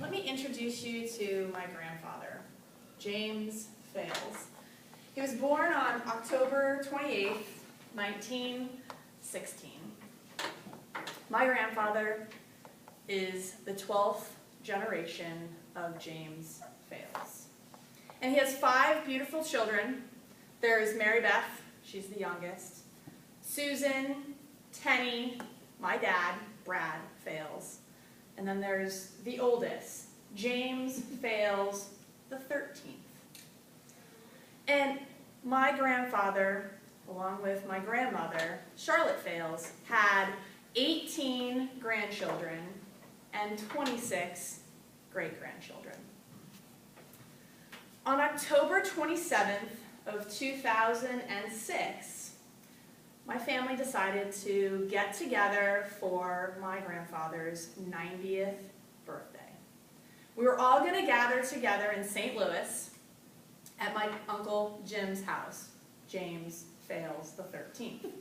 let me introduce you to my grandfather, James Fales. He was born on October 28th, 1916. My grandfather is the 12th generation of James Fales. And he has 5 beautiful children. There's Mary Beth, she's the youngest, Susan, Tenny, my dad, Brad Fales, and then there's the oldest, James Fales the 13th. And my grandfather, along with my grandmother, Charlotte Fales, had 18 grandchildren and 26 great-grandchildren. On October 27th of 2006, my family decided to get together for my grandfather's 90th birthday. We were all going to gather together in St. Louis at my Uncle Jim's house, James Fales the 13th.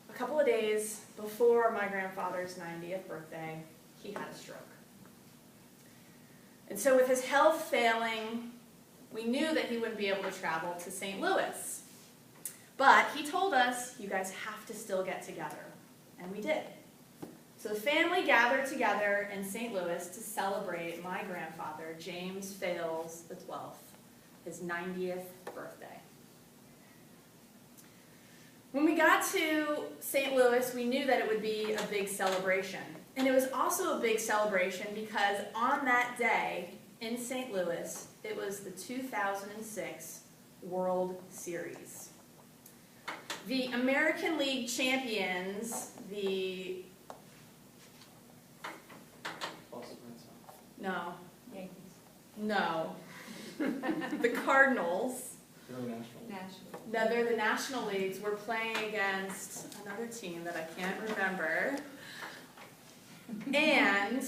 A couple of days before my grandfather's 90th birthday, he had a stroke. And so with his health failing, we knew that he wouldn't be able to travel to St. Louis. But he told us, you guys have to still get together. And we did. So the family gathered together in St. Louis to celebrate my grandfather, James Fales the 12th, his 90th birthday. When we got to St. Louis, we knew that it would be a big celebration. And it was also a big celebration because on that day in St. Louis, it was the 2006 World Series. The American League champions, the... No. Yankees. No. The Cardinals. National. No, they're the National Leagues. We're playing against another team that I can't remember. And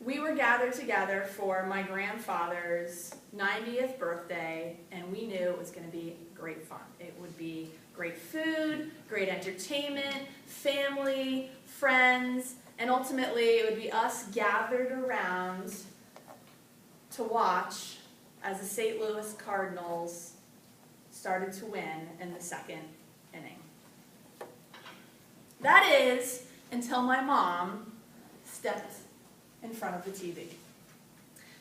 we were gathered together for my grandfather's 90th birthday, and we knew it was going to be great fun. It would be great food, great entertainment, family, friends, and ultimately it would be us gathered around to watch as the St. Louis Cardinals started to win in the second inning. That is until my mom stepped in front of the TV.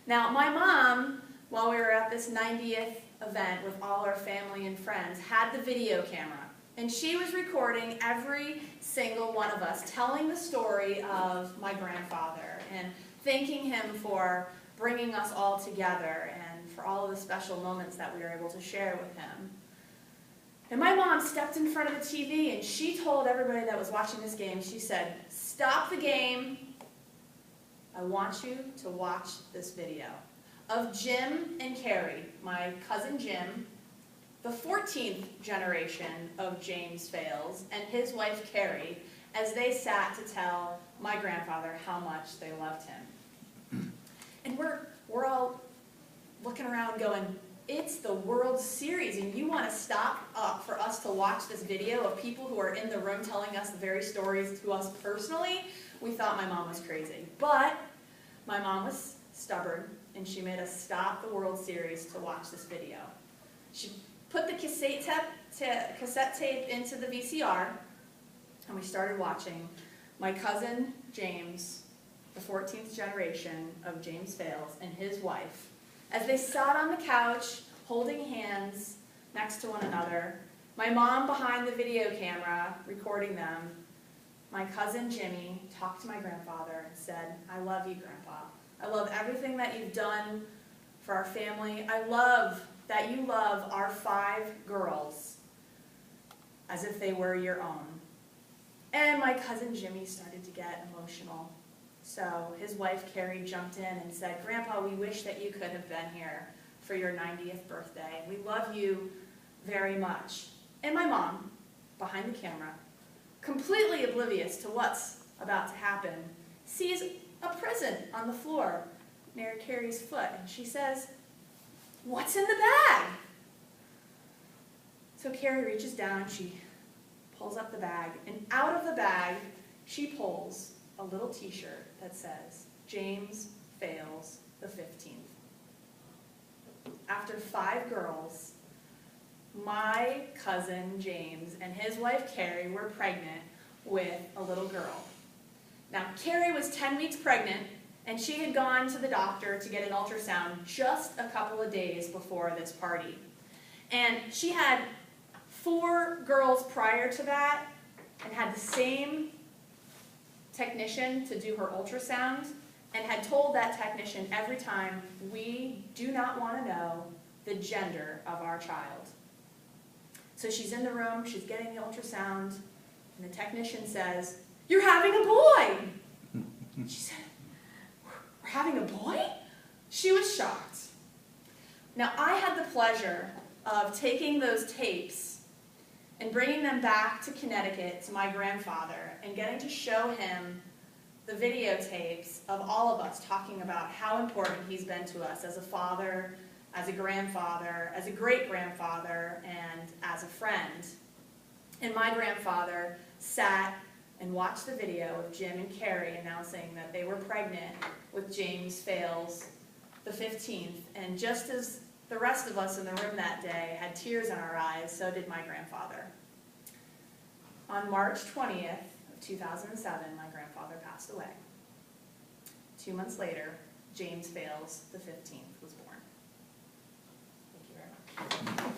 Now, my mom, while we were at this 90th event with all our family and friends, had the video camera. And she was recording every single one of us, telling the story of my grandfather and thanking him for bringing us all together and for all of the special moments that we were able to share with him. And my mom stepped in front of the TV and she told everybody that was watching this game, she said, "Stop the game. I want you to watch this video of Jim and Carrie, my cousin Jim, the 14th generation of James Fales, and his wife Carrie, as they sat to tell my grandfather how much they loved him." And we're all looking around going, it's the World Series, and you want to stop for us to watch this video of people who are in the room telling us the very stories to us personally? We thought my mom was crazy. But my mom was stubborn, and she made us stop the World Series to watch this video. She put the cassette tape into the VCR, and we started watching my cousin James, the 14th generation of James Fales, and his wife, as they sat on the couch holding hands next to one another, my mom behind the video camera recording them. My cousin Jimmy talked to my grandfather and said, "I love you, Grandpa. I love everything that you've done for our family. I love that you love our 5 girls as if they were your own." And my cousin Jimmy started to get emotional. So his wife Carrie jumped in and said, "Grandpa, we wish that you could have been here for your 90th birthday. We love you very much." And my mom, behind the camera, completely oblivious to what's about to happen, sees a present on the floor near Carrie's foot, and she says, "What's in the bag?" So Carrie reaches down, she pulls up the bag, and out of the bag, she pulls a little t-shirt that says, James fails the 15th. After 5 girls, my cousin James and his wife Carrie were pregnant with a little girl. Now, Carrie was 10 weeks pregnant, and she had gone to the doctor to get an ultrasound just a couple of days before this party. And she had 4 girls prior to that and had the same technician to do her ultrasound, and had told that technician every time, we do not want to know the gender of our child. So she's in the room, she's getting the ultrasound, and the technician says, "You're having a boy!" She said, "We're having a boy?" She was shocked. Now, I had the pleasure of taking those tapes and bringing them back to Connecticut to my grandfather and getting to show him the videotapes of all of us talking about how important he's been to us as a father, as a grandfather, as a great-grandfather, and as a friend. And my grandfather sat and watched the video of Jim and Carrie announcing that they were pregnant with James Fails the 15th. And just as the rest of us in the room that day had tears in our eyes, so did my grandfather. On March 20th of 2007, my grandfather passed away. 2 months later, James Fails the 15th was born. Thank you very much.